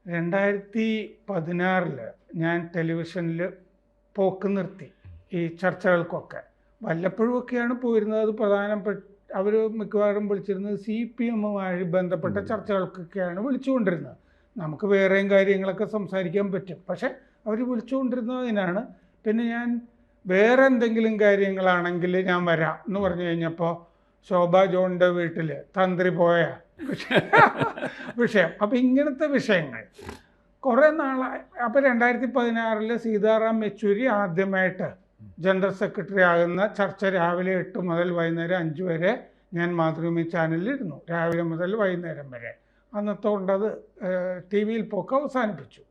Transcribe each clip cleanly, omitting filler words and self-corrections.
2016 ഞാൻ ടെലിവിഷനിൽ പോക്ക് നിർത്തി ഈ ചർച്ചകൾക്കൊക്കെ. വല്ലപ്പോഴുമൊക്കെയാണ് പോയിരുന്നത്. അത് പ്രധാനപ്പെട്ട അവർ മിക്കവാറും വിളിച്ചിരുന്നത് CPM-മായി ബന്ധപ്പെട്ട ചർച്ചകൾക്കൊക്കെയാണ് വിളിച്ചുകൊണ്ടിരുന്നത്. നമുക്ക് വേറെയും കാര്യങ്ങളൊക്കെ സംസാരിക്കാൻ പറ്റും, പക്ഷെ അവർ വിളിച്ചുകൊണ്ടിരുന്നതിനാണ്. പിന്നെ ഞാൻ വേറെ എന്തെങ്കിലും കാര്യങ്ങളാണെങ്കിൽ ഞാൻ വരാം എന്ന് പറഞ്ഞു കഴിഞ്ഞപ്പോൾ ശോഭ ജോണിൻ്റെ വീട്ടിൽ തന്ത്രി പോയ വിഷയം. അപ്പം ഇങ്ങനത്തെ വിഷയങ്ങൾ കുറേ നാളായി. അപ്പം 2016 സീതാറാം യെച്ചൂരി ആദ്യമായിട്ട് ജനറൽ സെക്രട്ടറി ആകുന്ന ചർച്ച രാവിലെ 8 മുതൽ വൈകുന്നേരം 5 വരെ ഞാൻ മാതൃഭൂമി ചാനലിലിരുന്നു, രാവിലെ മുതൽ വൈകുന്നേരം വരെ. അന്നത്തെ കൊണ്ടത് TV-യിൽ പോക്ക് അവസാനിപ്പിച്ചു.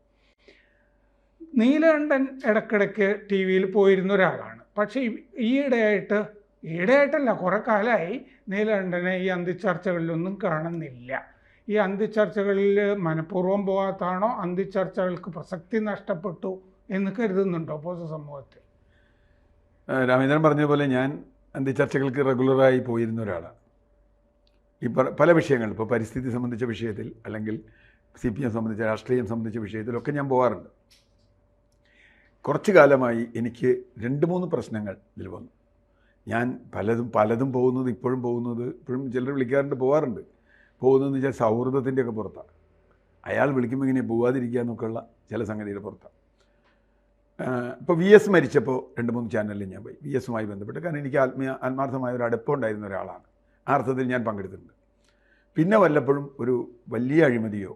നീലകണ്ഠൻ ഇടയ്ക്കിടയ്ക്ക് TV-യിൽ പോയിരുന്ന ഒരാളാണ്. പക്ഷേ ഈയിടെയായിട്ടല്ല, കുറേ കാലമായി നീലകണ്ഠനെ ഈ അന്തിച്ചർച്ചകളിലൊന്നും കാണുന്നില്ല. ഈ അന്തിച്ചർച്ചകളിൽ മനഃപൂർവ്വം പോകാത്താണോ, അന്തിച്ചർച്ചകൾക്ക് പ്രസക്തി നഷ്ടപ്പെട്ടു എന്ന് കരുതുന്നുണ്ടോ പൊതുസമൂഹത്തിൽ? രാമേന്ദ്രൻ പറഞ്ഞതുപോലെ ഞാൻ അന്തിച്ചർച്ചകൾക്ക് റെഗുലറായി പോയിരുന്ന ഒരാളാണ്. ഈ പല വിഷയങ്ങൾ, ഇപ്പോൾ പരിസ്ഥിതി സംബന്ധിച്ച വിഷയത്തിൽ അല്ലെങ്കിൽ CPM സംബന്ധിച്ച, രാഷ്ട്രീയം സംബന്ധിച്ച വിഷയത്തിലൊക്കെ ഞാൻ പോകാറുണ്ട്. കുറച്ച് കാലമായി എനിക്ക് 2-3 പ്രശ്നങ്ങൾ ഇതിൽ വന്നു. ഞാൻ പലതും പോകുന്നത് ഇപ്പോഴും ചിലർ വിളിക്കാറുണ്ട്, പോകുന്നതെന്ന് വെച്ചാൽ സൗഹൃദത്തിൻ്റെയൊക്കെ പുറത്താണ്. അയാൾ വിളിക്കുമ്പോൾ ഇങ്ങനെ പോകാതിരിക്കുക എന്നൊക്കെയുള്ള ചില സംഗതിയുടെ പുറത്താണ്. ഇപ്പോൾ VS മരിച്ചപ്പോൾ 2-3 ചാനലിൽ ഞാൻ പോയി VS-മായി ബന്ധപ്പെട്ട്. കാരണം എനിക്ക് ആത്മാർത്ഥമായ ഒരു അടുപ്പമുണ്ടായിരുന്ന ഒരാളാണ്. ആ അർത്ഥത്തിൽ ഞാൻ പങ്കെടുത്തിട്ടുണ്ട്. പിന്നെ വല്ലപ്പോഴും ഒരു വലിയ അഴിമതിയോ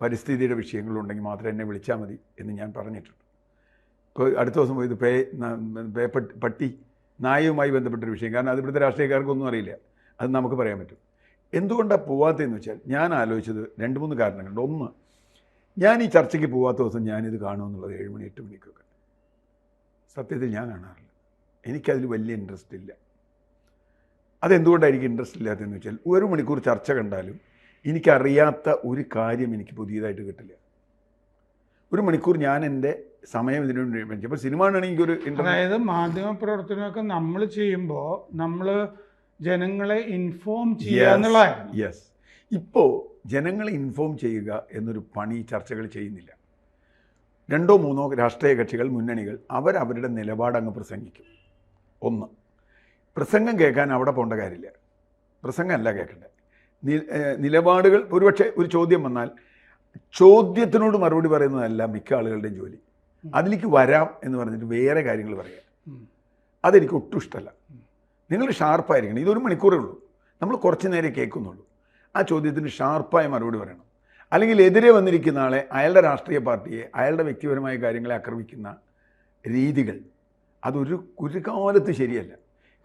പരിസ്ഥിതിയുടെ വിഷയങ്ങളുണ്ടെങ്കിൽ മാത്രം എന്നെ വിളിച്ചാൽ മതി എന്ന് ഞാൻ പറഞ്ഞിട്ടുണ്ട്. ഇപ്പോൾ അടുത്ത ദിവസം പോയത് പട്ടി നായയുമായി ബന്ധപ്പെട്ടൊരു വിഷയം. കാരണം അത് ഇവിടുത്തെ രാഷ്ട്രീയക്കാർക്കൊന്നും അറിയില്ല, അത് നമുക്ക് പറയാൻ പറ്റും. എന്തുകൊണ്ടാണ് പോവാത്തതെന്ന് വെച്ചാൽ ഞാൻ ആലോചിച്ചത് 2-3 കാരണങ്ങളുണ്ട്. ഒന്ന്, ഞാൻ ഈ ചർച്ചയ്ക്ക് പോവാത്ത ദിവസം ഞാനിത് കാണുമെന്നുള്ളത് 7 മണി 8 മണിക്കൊക്കെ. സത്യത്തിൽ ഞാൻ കാണാറില്ല. എനിക്കതിൽ വലിയ ഇൻട്രസ്റ്റ് ഇല്ല. അതെന്തുകൊണ്ടായിരിക്കും ഇൻട്രസ്റ്റ് ഇല്ലാത്തതെന്ന് വെച്ചാൽ 1 മണിക്കൂർ ചർച്ച കണ്ടാലും എനിക്കറിയാത്ത ഒരു കാര്യം എനിക്ക് പുതിയതായിട്ട് കിട്ടില്ല. 1 മണിക്കൂർ ഞാൻ എൻ്റെ സമയം ഇതിനു വേണ്ടി. അപ്പോൾ സിനിമ ആണെങ്കിൽ ഒരു അതായത് മാധ്യമ പ്രവർത്തനമൊക്കെ നമ്മൾ ചെയ്യുമ്പോൾ നമ്മൾ ജനങ്ങളെ ഇൻഫോം ചെയ്യുക എന്നുള്ളതാണ്. യെസ്. ഇപ്പോൾ ജനങ്ങളെ ഇൻഫോം ചെയ്യുക എന്നൊരു പണി ചർച്ചകൾ ചെയ്യുന്നില്ല. 2-3 രാഷ്ട്രീയ കക്ഷികൾ, മുന്നണികൾ അവരവരുടെ നിലപാടങ്ങ് പ്രസംഗിക്കും. ഒന്ന്, പ്രസംഗം കേൾക്കാൻ അവിടെ പോകേണ്ട കാര്യമില്ല. പ്രസംഗമല്ല കേൾക്കേണ്ടത്, നിലപാടുകൾ. ഒരുപക്ഷെ ഒരു ചോദ്യം വന്നാൽ ചോദ്യത്തിനോട് മറുപടി പറയുന്നതല്ല മിക്ക ആളുകളുടെയും ജോലി. അതിലേക്ക് വരാം എന്ന് പറഞ്ഞിട്ട് വേറെ കാര്യങ്ങൾ പറയുക, അതെനിക്ക് ഒട്ടും ഇഷ്ടമല്ല. നിങ്ങൾ ഷാർപ്പായിരിക്കണം. ഇതൊരു മണിക്കൂറേ ഉള്ളൂ, നമ്മൾ കുറച്ച് നേരം കേൾക്കുന്നുള്ളൂ. ആ ചോദ്യത്തിന് ഷാർപ്പായ മറുപടി പറയണം. അല്ലെങ്കിൽ എതിരെ വന്നിരിക്കുന്ന ആളെ, അയാളുടെ രാഷ്ട്രീയ പാർട്ടിയെ, അയാളുടെ വ്യക്തിപരമായ കാര്യങ്ങളെ ആക്രമിക്കുന്ന രീതികൾ ഒരു കാലത്ത് ശരിയല്ല.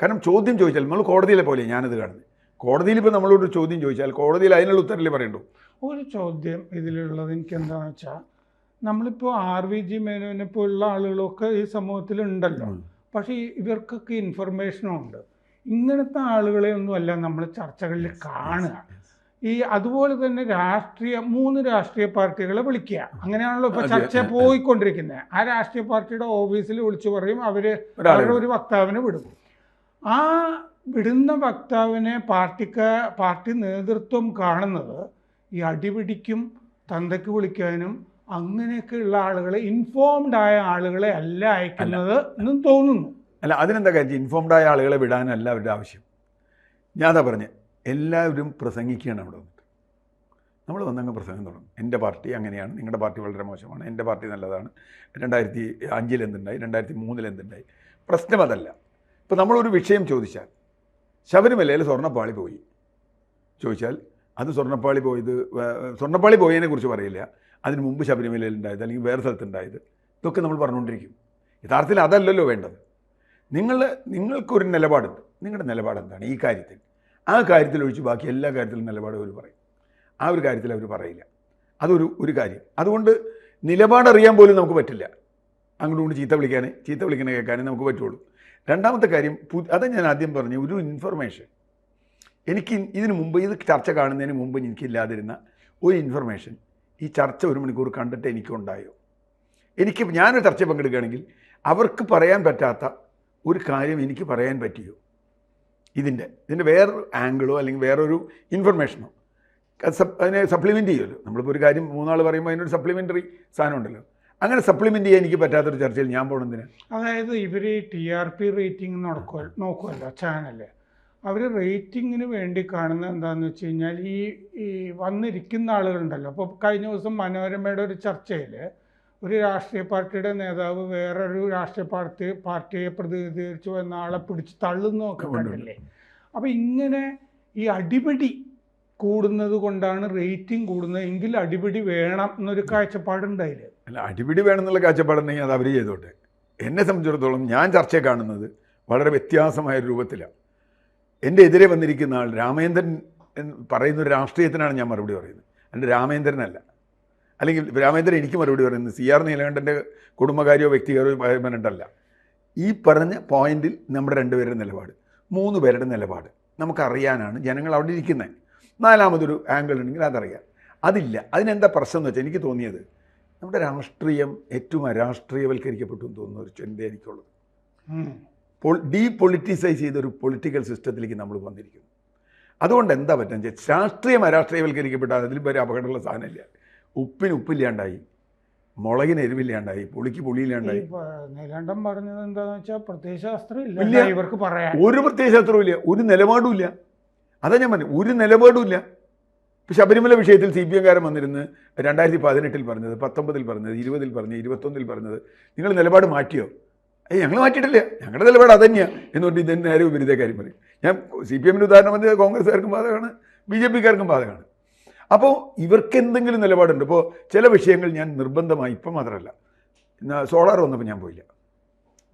കാരണം ചോദ്യം ചോദിച്ചാൽ നമ്മൾ കോടതിയിലെ പോലെ ഞാനത് കാണുന്നത്. കോടതിയിൽ ഇപ്പോൾ നമ്മളോട് ചോദ്യം ചോദിച്ചാൽ കോടതിയിൽ അതിനുള്ള ഉത്തരല്ലേ പറയണ്ടു. ഒരു ചോദ്യം ഇതിലുള്ളത് എനിക്ക് എന്താണെന്ന് വെച്ചാൽ, നമ്മളിപ്പോൾ RVG മേനോനെ പോലുള്ള ആളുകളൊക്കെ ഈ സമൂഹത്തിലുണ്ടല്ലോ. പക്ഷേ ഇവർക്കൊക്കെ ഇൻഫർമേഷനും ഉണ്ട്. ഇങ്ങനത്തെ ആളുകളെ ഒന്നുമല്ല നമ്മൾ ചർച്ചകളിൽ കാണുക. അതുപോലെ തന്നെ 3 രാഷ്ട്രീയ പാർട്ടികളെ വിളിക്കുക, അങ്ങനെയാണല്ലോ ഇപ്പോൾ ചർച്ച പോയിക്കൊണ്ടിരിക്കുന്നത്. ആ രാഷ്ട്രീയ പാർട്ടിയുടെ ഓഫീസിൽ വിളിച്ചു പറയും, അവരുടെ ഒരു വക്താവിനെ വിടും. ആ വിടുന്ന വക്താവിനെ പാർട്ടി നേതൃത്വം കാണുന്നത് ഈ അടിപിടിക്കും തന്തയ്ക്ക് വിളിക്കാനും അങ്ങനെയൊക്കെയുള്ള ആളുകളെ, ഇൻഫോംഡ് ആയ ആളുകളെ അല്ല അയക്കുന്നത് എന്നും തോന്നുന്നു. അല്ല, അതിനെന്താ കാര്യം? ഇൻഫോംഡ് ആയ ആളുകളെ വിടാനല്ല അവരുടെ ആവശ്യം. ഞാൻ അതാ പറഞ്ഞത്, എല്ലാവരും പ്രസംഗിക്കുകയാണ് അവിടെ വന്നിട്ട്. നമ്മൾ വന്നങ്ങ് പ്രസംഗം തുടങ്ങും. എൻ്റെ പാർട്ടി അങ്ങനെയാണ്, നിങ്ങളുടെ പാർട്ടി വളരെ മോശമാണ്, എൻ്റെ പാർട്ടി നല്ലതാണ്, 2005 എന്തുണ്ടായി, 2003 എന്തുണ്ടായി. പ്രശ്നം അതല്ല. ഇപ്പോൾ നമ്മളൊരു വിഷയം ചോദിച്ചാൽ, ശബരിമലയിൽ സ്വർണ്ണപ്പാളി പോയി ചോദിച്ചാൽ, അത് സ്വർണ്ണപ്പാളി പോയതിനെ കുറിച്ച് പറയില്ല, അതിന് മുമ്പ് ശബരിമലയിൽ ഉണ്ടായത് അല്ലെങ്കിൽ വേറെ സ്ഥലത്തുണ്ടായത്, ഇതൊക്കെ നമ്മൾ പറഞ്ഞുകൊണ്ടിരിക്കും. യഥാർത്ഥത്തിൽ അതല്ലല്ലോ വേണ്ടത്. നിങ്ങൾക്കൊരു നിലപാടുണ്ട്. നിങ്ങളുടെ നിലപാട് എന്താണ് ഈ കാര്യത്തിൽ? ആ കാര്യത്തിൽ ഒഴിച്ച് ബാക്കി എല്ലാ കാര്യത്തിലും നിലപാട് അവർ പറയും. ആ ഒരു കാര്യത്തിൽ അവർ പറയില്ല. അതൊരു കാര്യം. അതുകൊണ്ട് നിലപാടറിയാൻ പോലും നമുക്ക് പറ്റില്ല. അങ്ങോട്ട് ചീത്ത വിളിക്കണേ കേൾക്കാനേ നമുക്ക് പറ്റുള്ളൂ. രണ്ടാമത്തെ കാര്യം, അത് ഞാൻ ആദ്യം പറഞ്ഞു, ഒരു ഇൻഫർമേഷൻ എനിക്ക് ഇതിനു മുമ്പ്, ഇത് ചർച്ച കാണുന്നതിന് മുമ്പ് എനിക്കില്ലാതിരുന്ന ഒരു ഇൻഫർമേഷൻ ഈ ചർച്ച 1 മണിക്കൂർ കണ്ടിട്ട് എനിക്കുണ്ടായോ? ഞാനൊരു ചർച്ച പങ്കെടുക്കുകയാണെങ്കിൽ അവർക്ക് പറയാൻ പറ്റാത്ത ഒരു കാര്യം എനിക്ക് പറയാൻ പറ്റിയോ? ഇതിൻ്റെ വേറൊരു ആംഗിളോ അല്ലെങ്കിൽ വേറൊരു ഇൻഫർമേഷനോ അതിനെ സപ്ലിമെൻ്റ് ചെയ്യുമല്ലോ. നമ്മളിപ്പോൾ ഒരു കാര്യം മൂന്നാൾ പറയുമ്പോൾ അതിനൊരു സപ്ലിമെൻ്ററി സാധനം ഉണ്ടല്ലോ. അങ്ങനെ സപ്ലിമെൻ്റ് ചെയ്യാൻ എനിക്ക് പറ്റാത്തൊരു ചർച്ചയിൽ ഞാൻ പോകണമെന്തിനാ? അതായത് ഇവർ TRP റേറ്റിംഗ് നോക്കുമല്ലോ ചാനല്. അവർ റേറ്റിങ്ങിന് വേണ്ടി കാണുന്നത് എന്താണെന്ന് വെച്ച് കഴിഞ്ഞാൽ ഈ വന്നിരിക്കുന്ന ആളുകളുണ്ടല്ലോ. അപ്പോൾ കഴിഞ്ഞ ദിവസം മനോരമയുടെ ഒരു ചർച്ചയിൽ ഒരു രാഷ്ട്രീയ പാർട്ടിയുടെ നേതാവ് വേറൊരു രാഷ്ട്രീയ പാർട്ടിയെ പ്രതിനിധീകരിച്ചു എന്ന ആളെ പിടിച്ച് തള്ളുന്നതൊക്കെ കണ്ടില്ലേ? അപ്പോൾ ഇങ്ങനെ ഈ അടിപിടി കൂടുന്നത് കൊണ്ടാണ് റേറ്റിംഗ് കൂടുന്നത് എങ്കിൽ അടിപിടി വേണം എന്നൊരു കാഴ്ചപ്പാടുണ്ടായില്ല. അല്ല, അടിപിടി വേണമെന്നുള്ള കാഴ്ചപ്പാടുണ്ടെങ്കിൽ അത് അവർ ചെയ്തോട്ടെ. എന്നെ സംബന്ധിച്ചിടത്തോളം ഞാൻ ചർച്ചയെ കാണുന്നത് വളരെ വ്യത്യാസമായ രൂപത്തിലാണ്. എൻ്റെ എതിരെ വന്നിരിക്കുന്ന ആൾ രാമേന്ദ്രൻ പറയുന്ന ഒരു രാഷ്ട്രീയത്തിനാണ് ഞാൻ മറുപടി പറയുന്നത്, എൻ്റെ രാമേന്ദ്രനല്ല. അല്ലെങ്കിൽ രാമേന്ദ്രൻ എനിക്ക് മറുപടി പറയുന്നത് CR നീലകണ്ഠൻ്റെ കുടുംബകാര്യമോ വ്യക്തികാര്യമോ പറഞ്ഞിട്ടല്ല. ഈ പറഞ്ഞ പോയിന്റിൽ നമ്മുടെ രണ്ടുപേരുടെ നിലപാട്, 3 പേരുടെ നിലപാട് നമുക്കറിയാനാണ് ജനങ്ങൾ അവിടെ ഇരിക്കുന്നത്. 4മതൊരു ആംഗിൾ ഉണ്ടെങ്കിൽ അതറിയാം. അതില്ല. അതിനെന്താ പ്രശ്നം എന്ന് വെച്ചാൽ എനിക്ക് തോന്നിയത് നമ്മുടെ രാഷ്ട്രീയം ഏറ്റവും അരാഷ്ട്രീയവൽക്കരിക്കപ്പെട്ടു എന്ന് തോന്നുന്ന ഒരു ചിന്ത എനിക്കുള്ളത്. ഡീപൊളിറ്റിസൈസ് ചെയ്തൊരു പൊളിറ്റിക്കൽ സിസ്റ്റത്തിലേക്ക് നമ്മൾ വന്നിരിക്കുന്നു. അതുകൊണ്ട് എന്താ പറ്റുക, രാഷ്ട്രീയം അരാഷ്ട്രീയവൽക്കരിക്കപ്പെട്ടാൽ അതിൽ വരെ അപകടമുള്ള സാധനമില്ല. ഉപ്പിന് ഉപ്പില്ലാണ്ടായി, മുളകിന് എരിവില്ലാണ്ടായി, പുളിക്ക് പുളിയില്ലാണ്ടായി. നീലകണ്ഠൻ പറഞ്ഞത് എന്താണെന്ന് വെച്ചാൽ പ്രത്യയശാസ്ത്രം ഇല്ല ഇവർക്ക് പറയാൻ. ഒരു പ്രത്യയശാസ്ത്രവും ഇല്ല, ഒരു നിലപാടും ഇല്ല. അതാ ഞാൻ പറഞ്ഞു, ഒരു നിലപാടും ഇല്ല. ഇപ്പോൾ ശബരിമല വിഷയത്തിൽ CPM-കാരൻ വന്നിരുന്ന് 2018 പറഞ്ഞത്, 19 പറഞ്ഞത്, 20 പറഞ്ഞത്, 21 പറഞ്ഞത്, നിങ്ങൾ നിലപാട് മാറ്റിയോ? ഞങ്ങൾ മാറ്റിയിട്ടില്ല, ഞങ്ങളുടെ നിലപാട് അതന്നെയാണ് എന്നുകൊണ്ട് ഇതിന് നേരെ വിപരീത കാര്യം പറയും. ഞാൻ CPM-ന് ഉദാഹരണം പറഞ്ഞത് കോൺഗ്രസ്സുകാർക്കും ബാധകമാണ്, BJP-കാർക്കും ബാധകമാണ്. അപ്പോൾ ഇവർക്ക് എന്തെങ്കിലും നിലപാടുണ്ട്. ഇപ്പോൾ ചില വിഷയങ്ങൾ ഞാൻ നിർബന്ധമായി, ഇപ്പം മാത്രമല്ല, സോളാർ വന്നപ്പോൾ ഞാൻ പോയില്ല.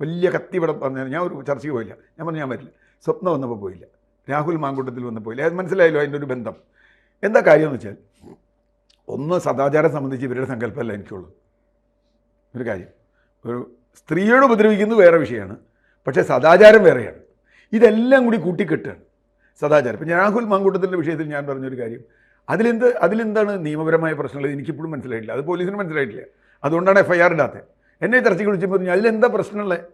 വലിയ കത്തി ഇവിടെ പറഞ്ഞാൽ ഞാൻ ഒരു ചർച്ചയ്ക്ക് പോയില്ല. ഞാൻ പറഞ്ഞു ഞാൻ വരില്ല. സ്വപ്ന വന്നപ്പോൾ പോയില്ല. രാഹുൽ മാങ്കൂട്ടത്തിൽ വന്നപ്പോൾ പോയില്ല. അത് മനസ്സിലായല്ലോ അതിൻ്റെ ഒരു ബന്ധം. എന്താ കാര്യമെന്ന് വെച്ചാൽ, ഒന്ന് സദാചാരം സംബന്ധിച്ച് ഇവരുടെ സങ്കല്പമല്ല എനിക്കുള്ളത്. ഒരു കാര്യം, ഒരു സ്ത്രീയോട് ഉപദ്രവിക്കുന്നത് വേറെ വിഷയമാണ്, പക്ഷേ സദാചാരം വേറെയാണ്. ഇതെല്ലാം കൂടി കൂട്ടിക്കെട്ടാണ് സദാചാരം. ഇപ്പം രാഹുൽ മാങ്കൂട്ടത്തിൻ്റെ വിഷയത്തിൽ ഞാൻ പറഞ്ഞൊരു കാര്യം, അതിലെന്താണ് നിയമപരമായ പ്രശ്നങ്ങൾ എനിക്കിപ്പോഴും മനസ്സിലായിട്ടില്ല. അത് പോലീസിന് മനസ്സിലായിട്ടില്ല. അതുകൊണ്ടാണ് FIR ഇടാത്തത്. എന്നെ ചർച്ചയ്ക്ക് വിളിച്ചപ്പോൾ പറഞ്ഞു അതിലെന്താ പ്രശ്നമുള്ളത്?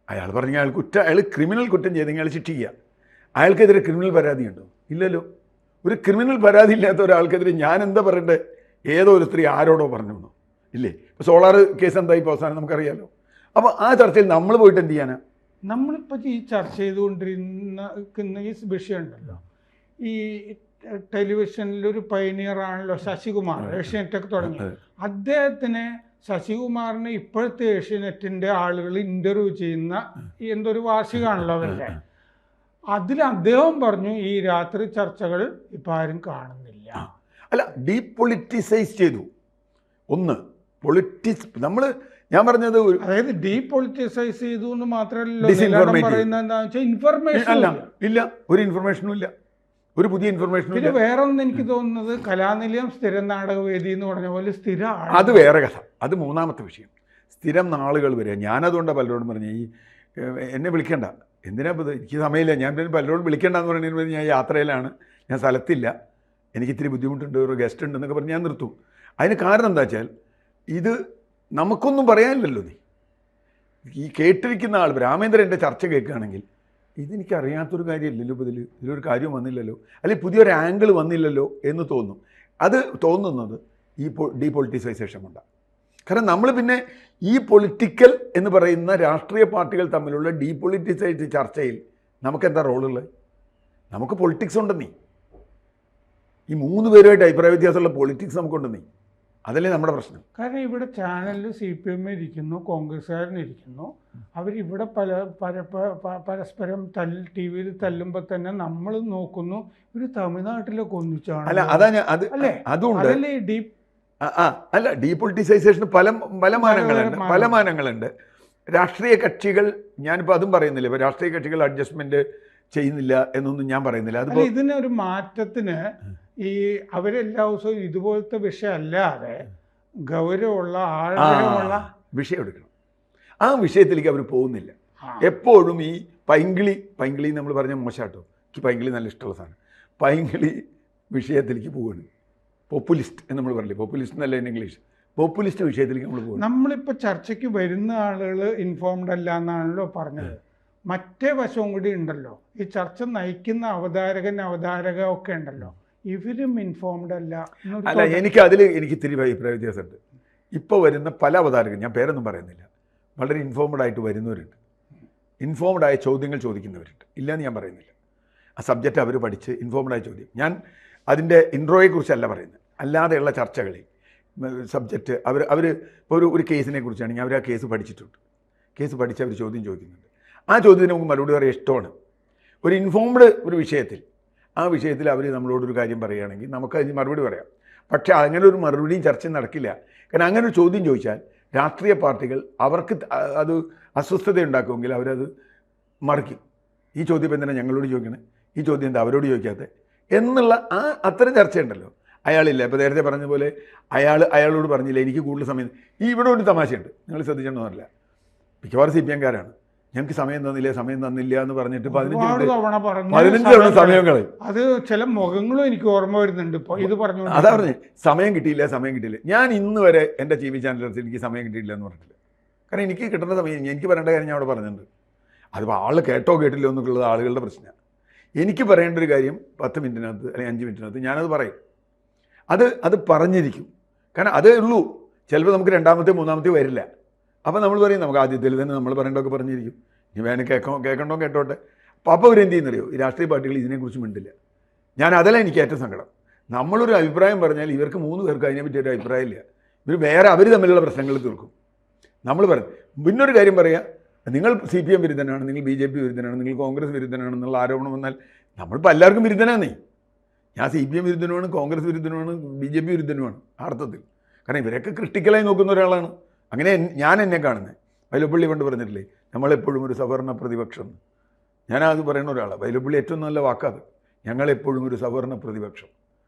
അയാൾ പറഞ്ഞു അയാൾ ക്രിമിനൽ കുറ്റം ചെയ്തെങ്കിൽ അയാൾ ശിക്ഷിക്കുക. അയാൾക്കെതിരെ ക്രിമിനൽ പരാതിയുണ്ടോ? ഇല്ലല്ലോ. ഒരു ക്രിമിനൽ പരാതി ഇല്ലാത്ത ഒരാൾക്കെതിരെ ഞാൻ എന്താ പറയണ്ടേ? ഏതോ ഒരു സ്ത്രീ ആരോടോ പറഞ്ഞു എന്നോ? ഇല്ലേ? ഇപ്പോൾ സോളാർ കേസ് എന്തായി ഇപ്പോൾ അവസാനം നമുക്കറിയാമല്ലോ. അപ്പോൾ ആ ചർച്ചയിൽ നമ്മൾ പോയിട്ട് എന്ത് ചെയ്യാനാ? നമ്മളിപ്പോൾ ഈ ചർച്ച ചെയ്തുകൊണ്ടിരുന്ന ഈ വിഷയം ഉണ്ടല്ലോ, ഈ ടെലിവിഷനിലൊരു പയനിയറാണല്ലോ ശശികുമാർ, ഏഷ്യാനെറ്റൊക്കെ തുടങ്ങി. അദ്ദേഹത്തിന് ശശികുമാറിന് ഇപ്പോഴത്തെ ഏഷ്യാനെറ്റിൻ്റെ ആളുകൾ ഇൻ്റർവ്യൂ ചെയ്യുന്ന എന്തൊരു വാർഷികമാണല്ലോ അവരുടെ, അതിൽ അദ്ദേഹം പറഞ്ഞു ഈ രാത്രി ചർച്ചകൾ ഇപ്പം ആരും കാണുന്നില്ല. അല്ല, ഡീപൊളിറ്റിസൈസ് ചെയ്തു. ഒന്ന് ഞാൻ പറഞ്ഞത് അതായത് ഡീപൊളിറ്റിസൈസ് ചെയ്തു എന്ന് മാത്രമല്ല പറയുന്നത് എന്താണെന്ന് വെച്ചാൽ ഇൻഫർമേഷൻ ഇല്ല, ഒരു ഇൻഫർമേഷനും ഇല്ല, ഒരു പുതിയ ഇൻഫർമേഷനും ഇല്ല. പിന്നെ വേറെ ഒന്ന് എനിക്ക് തോന്നുന്നത് കലാനിലയം സ്ഥിരം നാടകവേദി എന്ന് പറഞ്ഞ പോലെ സ്ഥിരം, അത് വേറെ കഥ, അത് മൂന്നാമത്തെ വിഷയം. സ്ഥിരം നാളുകൾ വരിക. ഞാനതുകൊണ്ടാണ് പലരോടും പറഞ്ഞു ഈ എന്നെ വിളിക്കണ്ട, എന്തിനാ ഇപ്പോൾ എനിക്ക് സമയമില്ല, ഞാൻ പലരോടും വിളിക്കേണ്ടെന്ന് പറയുന്നതിന് ഞാൻ യാത്രയിലാണ്, ഞാൻ സ്ഥലത്തില്ല, എനിക്ക് ഇത്തിരി ബുദ്ധിമുട്ടുണ്ട്, ഒരു ഗസ്റ്റ് ഉണ്ടെന്നൊക്കെ പറഞ്ഞ് ഞാൻ നിർത്തും. അതിന് കാരണം എന്താ വെച്ചാൽ ഇത് നമുക്കൊന്നും പറയാനില്ലല്ലോ. ഈ കേട്ടിരിക്കുന്ന ആൾ രാമേന്ദ്രൻ്റെ ചർച്ച കേൾക്കുകയാണെങ്കിൽ ഇതെനിക്കറിയാത്തൊരു കാര്യമില്ലല്ലോ, ഇപ്പോൾ ഇതിലൊരു കാര്യം വന്നില്ലല്ലോ, അല്ലെങ്കിൽ പുതിയൊരു ആംഗിൾ വന്നില്ലല്ലോ എന്ന് തോന്നും. അത് തോന്നുന്നത് ഈ ഡീപൊളിറ്റിസൈസേഷൻ കൊണ്ടാണ്. കാരണം നമ്മൾ പിന്നെ ഈ പൊളിറ്റിക്കൽ എന്ന് പറയുന്ന രാഷ്ട്രീയ പാർട്ടികൾ തമ്മിലുള്ള ഡീപൊളിറ്റിസൈസ് ചർച്ചയിൽ നമുക്കെന്താ റോളുള്ളത്? നമുക്ക് പൊളിറ്റിക്സ് ഉണ്ടെന്നീ, ഈ 3 പേരുമായിട്ട് അഭിപ്രായ വ്യത്യാസമുള്ള പൊളിറ്റിക്സ് നമുക്കുണ്ടെന്നീ, അതല്ലേ നമ്മുടെ പ്രശ്നം. കാരണം ഇവിടെ ചാനലിൽ CPM ഇരിക്കുന്നു, കോൺഗ്രസ്സുകാരനിരിക്കുന്നു, അവരിവിടെ പരസ്പരം TV-യിൽ തല്ലുമ്പോൾ തന്നെ നമ്മൾ നോക്കുന്നു ഇവർ തമിഴ്നാട്ടിലൊക്കെ ഒന്നിച്ചാണ്. അല്ല, അതാ ഞാൻ അതുകൊണ്ട് അല്ല, ഡീപൊളിറ്റിസൈസേഷന് പല മാനങ്ങളുണ്ട്. രാഷ്ട്രീയ കക്ഷികൾ, ഞാനിപ്പോൾ അതും പറയുന്നില്ല, ഇപ്പോൾ രാഷ്ട്രീയ കക്ഷികൾ അഡ്ജസ്റ്റ്മെന്റ് ചെയ്യുന്നില്ല എന്നൊന്നും ഞാൻ പറയുന്നില്ല. അതുപോലെ ഇതിനൊരു മാറ്റത്തിന് ഈ അവരെല്ലാ ദിവസവും ഇതുപോലത്തെ വിഷയം അല്ലാതെ ഗൗരവമുള്ള ആഴമുള്ള വിഷയം എടുക്കണം. ആ വിഷയത്തിലേക്ക് അവർ പോകുന്നില്ല. എപ്പോഴും ഈ പൈങ്കിളി നമ്മൾ പറഞ്ഞ മോശാട്ടോ, എനിക്ക് പൈങ്കിളി നല്ല ഇഷ്ടമുള്ള സാധനം. പൈങ്കിളി വിഷയത്തിലേക്ക് പോവുകയാണ്. പോപ്പുലിസ്റ്റ് എന്ന് നമ്മൾ പറയില്ലേ, പോപ്പുലിസ്റ്റ് എന്നല്ല ഇംഗ്ലീഷ്, പോപ്പുലിസ്റ്റ് വിഷയത്തിലേക്ക് നമ്മൾ പോകും. നമ്മളിപ്പോൾ ചർച്ചയ്ക്ക് വരുന്ന ആളുകൾ ഇൻഫോംഡ് അല്ല എന്നാണല്ലോ പറഞ്ഞത്. മറ്റേ വശവും കൂടി ഉണ്ടല്ലോ, ഈ ചർച്ച നയിക്കുന്ന അവതാരക ഒക്കെ ഉണ്ടല്ലോ, ഇവരും ഇൻഫോംഡ് അല്ല എന്നൊരു അല്ല, എനിക്ക് ഇത്തിരി അഭിപ്രായ വ്യത്യാസമുണ്ട്. ഇപ്പോൾ വരുന്ന പല അവതാരകരും, ഞാൻ പേരൊന്നും പറയുന്നില്ല, വളരെ ഇൻഫോംഡ് ആയിട്ട് വരുന്നവരുണ്ട്, ഇൻഫോംഡ് ആയ ചോദ്യങ്ങൾ ചോദിക്കുന്നവരുണ്ട്, ഇല്ലയെന്ന് ഞാൻ പറയുന്നില്ല. ആ സബ്ജക്റ്റ് അവർ പഠിച്ച് ഇൻഫോംഡായ ചോദ്യം, ഞാൻ അതിൻ്റെ ഇൻട്രോയെക്കുറിച്ചല്ല പറയുന്നത്, അല്ലാതെയുള്ള ചർച്ചകളിൽ സബ്ജക്റ്റ് അവർ ഇപ്പോൾ ഒരു കേസിനെ കുറിച്ചാണെങ്കിൽ അവർ ആ കേസ് പഠിച്ചിട്ടുണ്ട്, കേസ് പഠിച്ച് അവർ ചോദ്യം ചോദിക്കുന്നുണ്ട്. ആ ചോദ്യത്തിന് നമുക്ക് മറുപടി പറയാൻ ഇഷ്ടമാണ്. ഒരു ഇൻഫോംഡ് ഒരു വിഷയത്തിൽ, ആ വിഷയത്തിൽ അവർ നമ്മളോടൊരു കാര്യം പറയുകയാണെങ്കിൽ നമുക്ക് അതിന് മറുപടി പറയാം. പക്ഷേ അങ്ങനെ ഒരു മറുപടിയും ചർച്ചയും നടക്കില്ല. കാരണം അങ്ങനെ ഒരു ചോദ്യം ചോദിച്ചാൽ രാഷ്ട്രീയ പാർട്ടികൾ അവർക്ക് അത് അസ്വസ്ഥത ഉണ്ടാക്കുമെങ്കിൽ അവരത് മറിക്കും. ഈ ചോദ്യം എന്തിനാണ് ഞങ്ങളോട് ചോദിക്കണേ, ഈ ചോദ്യം എന്താ അവരോട് ചോദിക്കാത്തത് എന്നുള്ള അത്തരം ചർച്ചയുണ്ടല്ലോ. അയാളില്ല, ഇപ്പോൾ നേരത്തെ പറഞ്ഞ പോലെ അയാളോട് പറഞ്ഞില്ല എനിക്ക് കൂടുതൽ സമയം. ഇവിടെ ഒരു തമാശയുണ്ട്, നിങ്ങൾ ശ്രദ്ധിച്ചിട്ടുണ്ടെന്നല്ല, മിക്കവാറും CPM-കാരാണ്, ഞങ്ങൾക്ക് സമയം തന്നില്ല എന്ന് പറഞ്ഞിട്ട് 15 തവണ സമയം കളയും. അത് ചില മുഖങ്ങളും എനിക്ക് ഓർമ്മ വരുന്നുണ്ട്. ഇപ്പോൾ ഇത് പറഞ്ഞു, അതാ പറഞ്ഞത്, സമയം കിട്ടിയില്ല. ഞാൻ ഇന്ന് വരെ എൻ്റെ TV ചാനലിൽ എനിക്ക് സമയം കിട്ടിയില്ല എന്ന് പറഞ്ഞിട്ടില്ല. കാരണം എനിക്ക് കിട്ടുന്ന സമയം എനിക്ക് പറയേണ്ട കാര്യം ഞാൻ അവിടെ പറഞ്ഞിട്ടുണ്ട്. അതിപ്പോൾ ആൾ കേട്ടോ കേട്ടില്ലോ എന്നൊക്കെയുള്ളത് ആളുകളുടെ പ്രശ്നമാണ്. എനിക്ക് പറയേണ്ട ഒരു കാര്യം 10 മിനിറ്റിനകത്ത് അല്ലെങ്കിൽ 5 മിനിറ്റിനകത്ത് ഞാനത് പറയും. അത് പറഞ്ഞിരിക്കും. കാരണം അതേ ഉള്ളൂ. ചിലപ്പോൾ നമുക്ക് രണ്ടാമത്തെ മൂന്നാമത്തെ വരില്ല. അപ്പോൾ നമ്മൾ പറയും നമുക്ക് ആദ്യത്തിൽ തന്നെ നമ്മൾ പറയേണ്ടതൊക്കെ പറഞ്ഞിരിക്കും. ഇനി വേണം കേൾക്കണ്ടോ കേട്ടോട്ടെ. അപ്പോൾ അവരെന്ത് ചെയ്യുന്നറിയോ, ഈ രാഷ്ട്രീയ പാർട്ടികൾ ഇതിനെക്കുറിച്ച് മിണ്ടില്ല. അതല്ല എനിക്ക് ഏറ്റവും സങ്കടം. നമ്മളൊരു അഭിപ്രായം പറഞ്ഞാൽ ഇവർക്ക് 3 പേർക്ക് അതിനെപ്പറ്റി ഒരു അഭിപ്രായമില്ല. ഇവർ അവർ തമ്മിലുള്ള പ്രശ്നങ്ങൾ തീർക്കും. നമ്മൾ പറയും. പിന്നൊരു കാര്യം പറയാം, നിങ്ങൾ CPM വിരുദ്ധനാണ്, നിങ്ങൾ BJP വിരുദ്ധനാണ്, നിങ്ങൾ കോൺഗ്രസ് വിരുദ്ധനാണെന്നുള്ള ആരോപണം വന്നാൽ നമ്മളിപ്പോൾ എല്ലാവർക്കും വിരുദ്ധനാന്നേ. ഞാൻ CPM വിരുദ്ധനുമാണ്, കോൺഗ്രസ് വിരുദ്ധനുമാണ്, BJP വിരുദ്ധനുമാണ് അർത്ഥത്തിൽ. കാരണം ഇവരൊക്കെ ക്രിട്ടിക്കലായി നോക്കുന്ന ഒരാളാണ്. അങ്ങനെ ഞാൻ എന്നെ കാണുന്നത്. വൈലപ്പള്ളി കൊണ്ട് പറഞ്ഞിട്ടില്ലേ, നമ്മളെപ്പോഴും ഒരു സവർണ പ്രതിപക്ഷം. ഞാനത് പറയുന്ന ഒരാളാണ്. വൈലപ്പള്ളി ഏറ്റവും നല്ല വാക്കാത്, ഞങ്ങളെപ്പോഴും ഒരു സവർണ പ്രതിപക്ഷം.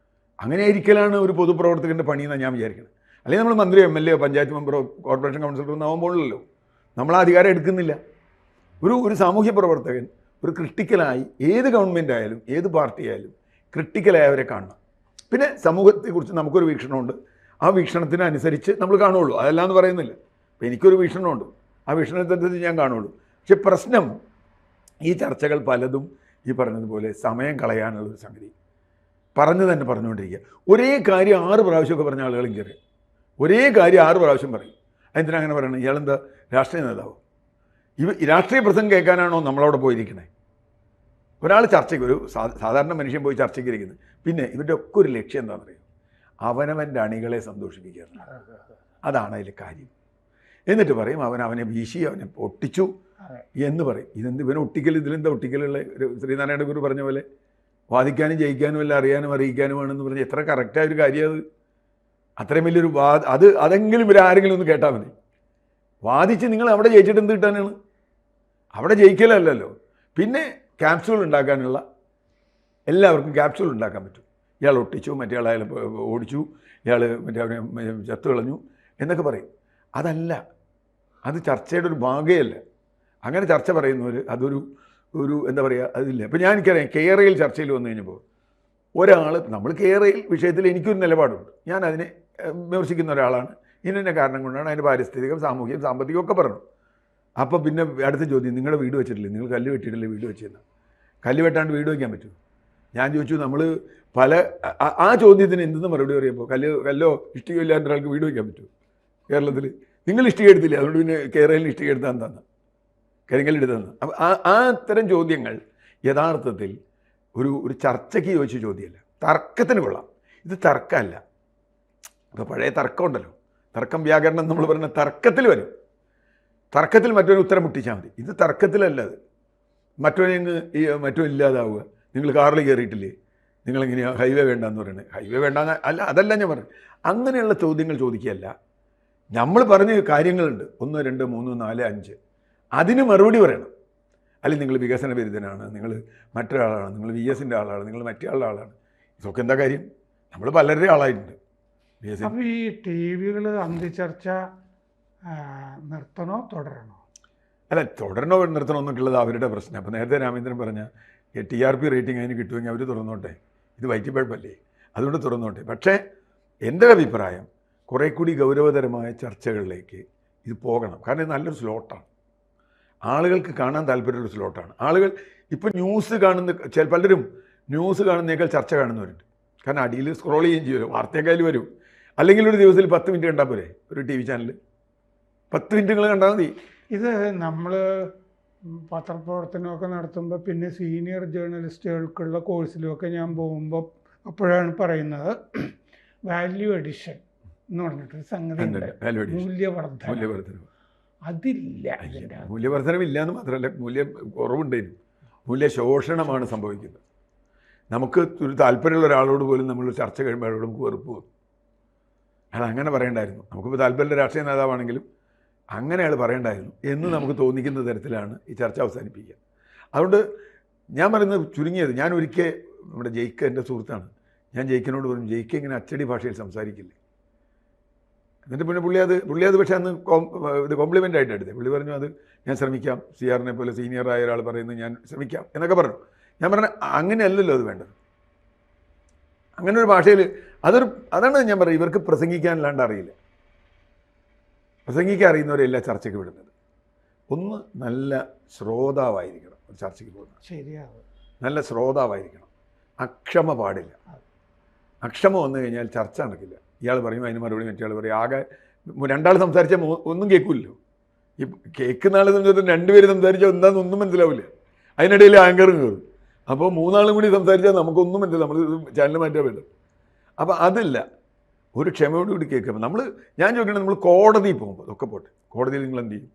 അങ്ങനെ ആയിരിക്കലാണ് ഒരു പൊതുപ്രവർത്തകൻ്റെ പണിയെന്നാണ് ഞാൻ വിചാരിക്കുന്നത്. അല്ലെങ്കിൽ നമ്മൾ മന്ത്രിയോ MLA പഞ്ചായത്ത് മെമ്പറോ കോർപ്പറേഷൻ കൗൺസിലറോ ഒന്നും ആവുമ്പോഴല്ലോ, നമ്മൾ അധികാരം എടുക്കുന്നില്ല. ഒരു സാമൂഹ്യ പ്രവർത്തകൻ ഒരു ക്രിട്ടിക്കലായി, ഏത് ഗവൺമെൻറ് ആയാലും ഏത് പാർട്ടി ആയാലും ക്രിട്ടിക്കലായവരെ കാണണം. പിന്നെ സമൂഹത്തെക്കുറിച്ച് നമുക്കൊരു വീക്ഷണമുണ്ട്, ആ വീക്ഷണത്തിനനുസരിച്ച് നമ്മൾ കാണുള്ളൂ, അതല്ലാന്ന് പറയുന്നില്ല. അപ്പോൾ എനിക്കൊരു വീക്ഷണമുണ്ട്, ആ വീക്ഷണത്തിനനുസരിച്ച് ഞാൻ കാണുള്ളൂ. പക്ഷെ പ്രശ്നം ഈ ചർച്ചകൾ പലതും ഈ പറഞ്ഞതുപോലെ സമയം കളയാനുള്ളൊരു സംഗതി പറഞ്ഞു തന്നെ പറഞ്ഞുകൊണ്ടിരിക്കുക. ഒരേ കാര്യം 6 പ്രാവശ്യമൊക്കെ പറഞ്ഞ ആളുകൾ കയറി ഒരേ കാര്യം 6 പ്രാവശ്യം പറയും. എന്തിനാ അങ്ങനെ പറയണം? ഇയാളെന്താ രാഷ്ട്രീയ നേതാവ്? രാഷ്ട്രീയ പ്രസംഗം കേൾക്കാനാണോ നമ്മളവിടെ പോയിരിക്കണേ? ഒരാൾ ചർച്ചയ്ക്ക്, ഒരു സാധാരണ മനുഷ്യൻ പോയി ചർച്ചയ്ക്ക് ഇരിക്കുന്നത്. പിന്നെ ഇവരുടെ ഒക്കെ ഒരു ലക്ഷ്യം എന്താണെന്ന് അറിയാം, അവനവൻ്റെ അണികളെ സന്തോഷിപ്പിക്കുക. അതാണ് അതിൽ കാര്യം. എന്നിട്ട് പറയും അവനെ വീശി, അവനെ പൊട്ടിച്ചു എന്ന് പറയും. ഇവനെ ഒട്ടിക്കൽ, ഇതിലെന്താ ഒട്ടിക്കലുള്ള ശ്രീനാരായണ ഗുരു പറഞ്ഞ പോലെ വാദിക്കാനും ജയിക്കാനും എല്ലാം അറിയാനും അറിയിക്കാനുമാണെന്ന് പറഞ്ഞ് എത്ര കറക്റ്റായ ഒരു കാര്യം അത്. അത്രയും വലിയൊരു അതെങ്കിലും ഇവരാരെങ്കിലും ഒന്ന് കേട്ടാൽ മതി. വാദിച്ച് നിങ്ങൾ അവിടെ ജയിച്ചിട്ട് എന്ത് കിട്ടാനാണ്? അവിടെ ജയിക്കലല്ലോ. പിന്നെ ക്യാപ്സ്യൂൾ ഉണ്ടാക്കാനുള്ള, എല്ലാവർക്കും ക്യാപ്സ്യൂൾ ഉണ്ടാക്കാൻ പറ്റും. ഇയാൾ ഒട്ടിച്ചു, മറ്റേ അയാൾ ഓടിച്ചു, ഇയാൾ മറ്റേ അവനെ ചത്തു കളഞ്ഞു എന്നൊക്കെ പറയും. അതല്ല, അത് ചർച്ചയുടെ ഒരു ഭാഗമല്ല. അങ്ങനെ ചർച്ച പറയുന്നവർ അതൊരു എന്താ പറയുക, അതില്ല. ഇപ്പോൾ ഞാൻ എനിക്കറിയാം, കേരളയിൽ ചർച്ചയിൽ വന്നു കഴിഞ്ഞപ്പോൾ ഒരാൾ, നമ്മൾ കേരളയിൽ വിഷയത്തിൽ എനിക്കൊരു നിലപാടുണ്ട്, ഞാൻ അതിനെ വിമർശിക്കുന്ന ഒരാളാണ്, ഇന്ന കാരണം കൊണ്ടാണ്, അതിൻ്റെ പാരിസ്ഥിതികം സാമൂഹികം സാമ്പത്തികം ഒക്കെ പറഞ്ഞു. അപ്പോൾ പിന്നെ അടുത്ത ചോദ്യം, നിങ്ങളുടെ വീട് വെച്ചിട്ടില്ലേ, നിങ്ങൾ കല്ല് വെട്ടിയിട്ടില്ലേ വീട് വെച്ചെന്ന്? കല്ല് വെട്ടാണ്ട് വീട് വയ്ക്കാൻ പറ്റും? ഞാൻ ചോദിച്ചു, നമ്മൾ ആ ചോദ്യത്തിന് എന്തെന്ന് മറുപടി പറയുമ്പോൾ, കല്ലോ ഇഷ്ടിക ഇല്ലാത്ത ഒരാൾക്ക് വീട് വയ്ക്കാൻ പറ്റുമോ കേരളത്തിൽ? നിങ്ങൾ ഇഷ്ടിക എടുത്തില്ല, അതുകൊണ്ട് പിന്നെ കേരളയിൽ ഇഷ്ടിക എടുത്താൽ എന്താന്ന്, കരിങ്കല്ലെടുത്താന്ന്? അപ്പോൾ ആ അത്തരം ചോദ്യങ്ങൾ യഥാർത്ഥത്തിൽ ഒരു ചർച്ചയ്ക്ക് ചോദിച്ച ചോദ്യമല്ല, തർക്കത്തിന് കൊള്ളാം. ഇത് തർക്കമല്ല. ഇപ്പോൾ പഴയ തർക്കമുണ്ടല്ലോ, തർക്കം വ്യാകരണം നമ്മൾ പറയുന്ന തർക്കത്തിൽ വരും. തർക്കത്തിൽ മറ്റൊരു ഉത്തരം മുട്ടിച്ചാൽ മതി. ഇത് തർക്കത്തിലല്ല. അത് മറ്റോ ഇല്ലാതാവുക. നിങ്ങൾ കാറിൽ കയറിയിട്ടില്ലേ, നിങ്ങളെങ്ങനെയാണ് ഹൈവേ വേണ്ടെന്ന് പറയുന്നത്? ഹൈവേ വേണ്ടെന്ന് അല്ല, അതല്ല ഞാൻ പറഞ്ഞു. അങ്ങനെയുള്ള ചോദ്യങ്ങൾ ചോദിക്കുകയല്ല. നമ്മൾ പറഞ്ഞ കാര്യങ്ങളുണ്ട്, 1, 2, 3, 4, 5, അതിന് മറുപടി പറയണം. അല്ലെങ്കിൽ നിങ്ങൾ വികസന വിരുദ്ധനാണ്, നിങ്ങൾ മറ്റൊരാളാണ്, നിങ്ങൾ VS-ൻ്റെ ആളാണ്, നിങ്ങൾ മറ്റേ ആളുടെ ആളാണ്. ഇതൊക്കെ എന്താ കാര്യം? നമ്മൾ പലരുടെ ആളായിട്ടുണ്ട്. അപ്പോൾ ഈ TV-കൾ അന്തിച്ചർച്ച നിർത്തണോ തുടരണോ? അല്ല, തുടരണോ നിർത്തണോ എന്നൊക്കെയുള്ളത് അവരുടെ പ്രശ്നം. അപ്പോൾ നേരത്തെ രാമേന്ദ്രൻ പറഞ്ഞ TRP റേറ്റിംഗ് അതിന് കിട്ടുമെങ്കിൽ അവർ തുറന്നോട്ടെ, ഇത് വയറ്റിപ്പഴപ്പല്ലേ, അതുകൊണ്ട് തുറന്നോട്ടെ. പക്ഷേ എൻ്റെ അഭിപ്രായം കുറേ കൂടി ഗൗരവതരമായ ചർച്ചകളിലേക്ക് ഇത് പോകണം. കാരണം ഇത് നല്ലൊരു സ്ലോട്ടാണ്, ആളുകൾക്ക് കാണാൻ താല്പര്യമുള്ള സ്ലോട്ടാണ്. ആളുകൾ ഇപ്പോൾ ന്യൂസ് കാണുന്ന പലരും ന്യൂസ് കാണുന്നതിനേക്കാൾ ചർച്ച കാണുന്നവരുണ്ട്. കാരണം അടിയിൽ സ്ക്രോൾ ചെയ്യുകയും ചെയ്യുമല്ലോ, വാർത്തയെക്കായാലും വരും. അല്ലെങ്കിൽ ഒരു ദിവസത്തിൽ 10 മിനിറ്റ് കണ്ടാൽ പോരെ ഒരു TV ചാനൽ, 10 മിനിറ്റ് നിങ്ങൾ കണ്ടാൽ മതി. ഇത് നമ്മൾ പത്രപ്രവർത്തനമൊക്കെ നടത്തുമ്പോൾ പിന്നെ സീനിയർ ജേർണലിസ്റ്റുകൾക്കുള്ള കോഴ്സിലുമൊക്കെ ഞാൻ പോകുമ്പോൾ അപ്പോഴാണ് പറയുന്നത് വാല്യൂ അഡിഷൻ എന്ന് പറഞ്ഞിട്ടൊരു സംഗതി ഉണ്ട്. മൂല്യവർദ്ധന അതില്ല. മൂല്യവർദ്ധനമില്ല എന്ന് മാത്രമല്ല, മൂല്യം കുറവുണ്ടായിരുന്നു. മൂല്യശോഷണമാണ് സംഭവിക്കുന്നത്. നമുക്ക് ഒരു താല്പര്യമുള്ള ഒരാളോട് പോലും നമ്മൾ ചർച്ച കഴിയുമ്പോൾ അയാളോട് നമുക്ക് വെറുപ്പ് പോകും. അയാൾ അങ്ങനെ പറയേണ്ടായിരുന്നു. നമുക്കിപ്പോൾ താല്പര്യമുള്ള രാഷ്ട്രീയ നേതാവാണെങ്കിലും അങ്ങനെ അയാൾ പറയേണ്ടായിരുന്നു എന്ന് നമുക്ക് തോന്നിക്കുന്ന തരത്തിലാണ് ഈ ചർച്ച അവസാനിപ്പിക്കുക. അതുകൊണ്ട് ഞാൻ പറയുന്നത് ചുരുങ്ങിയത്, ഞാൻ ഒരിക്കൽ നമ്മുടെ ജയിക്ക എൻ്റെ സുഹൃത്താണ്, ഞാൻ ജയിക്കിനോട് പറഞ്ഞു, ജയിക്ക ഇങ്ങനെ അച്ചടി ഭാഷയിൽ സംസാരിക്കില്ലേ. എന്നിട്ട് പിന്നെ പുള്ളി അത് പക്ഷേ അന്ന് ഇത് കോംപ്ലിമെൻ്റ് ആയിട്ട് എടുത്തത്. പുള്ളി പറഞ്ഞു അത് ഞാൻ ശ്രമിക്കാം, CR-നെ പോലെ സീനിയറായ ഒരാൾ പറയുന്നത് ഞാൻ ശ്രമിക്കാം എന്നൊക്കെ പറഞ്ഞു. ഞാൻ പറഞ്ഞു അങ്ങനെയല്ലല്ലോ അത് വേണ്ടത്. അങ്ങനെ ഒരു ഭാഷയിൽ അതാണ് ഞാൻ പറയുന്നത്, ഇവർക്ക് പ്രസംഗിക്കാനല്ലാണ്ട് അറിയില്ല. പ്രസംഗിക്കാൻ അറിയുന്നവരെല്ലാം ചർച്ചയ്ക്ക് വിടുന്നത്. ഒന്ന് നല്ല ശ്രോതാവായിരിക്കണം ഒരു ചർച്ചയ്ക്ക് പോകുന്നത്. ശരിയാണ്, നല്ല ശ്രോതാവായിരിക്കണം. അക്ഷമ പാടില്ല. അക്ഷമ വന്നു കഴിഞ്ഞാൽ ചർച്ച നടക്കില്ല. ഇയാൾ പറയും അതിന് മറുപടി മറ്റേ ആൾ പറയും. ആകെ 2 ആൾ സംസാരിച്ചാൽ ഒന്നും കേൾക്കില്ലല്ലോ. ഈ കേൾക്കുന്ന ആൾ സംസാരിച്ചാൽ 2 പേര് സംസാരിച്ചാൽ എന്താണെന്നൊന്നും മനസ്സിലാവില്ല. അതിനിടയിൽ ആങ്കറും കയറും. അപ്പോൾ 3 ആളും കൂടി സംസാരിച്ചാൽ നമുക്കൊന്നും മനസ്സിലാവും. നമ്മൾ ചാനൽ മാറ്റാൻ വേണ്ട. അപ്പോൾ അതില്ല, ഒരു ക്ഷമയോടുകൂടി കേൾക്കുമ്പോൾ ഞാൻ ചോദിക്കുന്നത്, നമ്മൾ കോടതിയിൽ പോകുമ്പോൾ അതൊക്കെ പോട്ടെ, കോടതിയിൽ നിങ്ങൾ എന്ത് ചെയ്യും?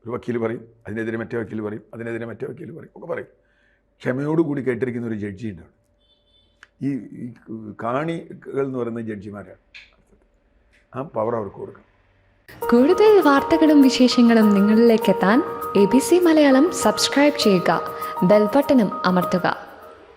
ഒരു വക്കീൽ പറയും, അതിനെതിരെ മറ്റേ വക്കീൽ പറയും, അതിനെതിരെ മറ്റേ വക്കീൽ പറയും, ഒക്കെ പറയും. ക്ഷമയോടുകൂടി കേട്ടിരിക്കുന്ന ഒരു ജഡ്ജി ഉണ്ടാവും. ഈ കാണികൾ എന്ന് പറയുന്ന ജഡ്ജിമാരാണ്. ആ പവർ അവർക്ക് കൊടുക്കണം. കൂടുതൽ വാർത്തകളും വിശേഷങ്ങളും നിങ്ങളിലേക്ക് എത്താൻ ABC മലയാളം സബ്സ്ക്രൈബ് ചെയ്യുക, ബെൽ ബട്ടണും അമർത്തുക.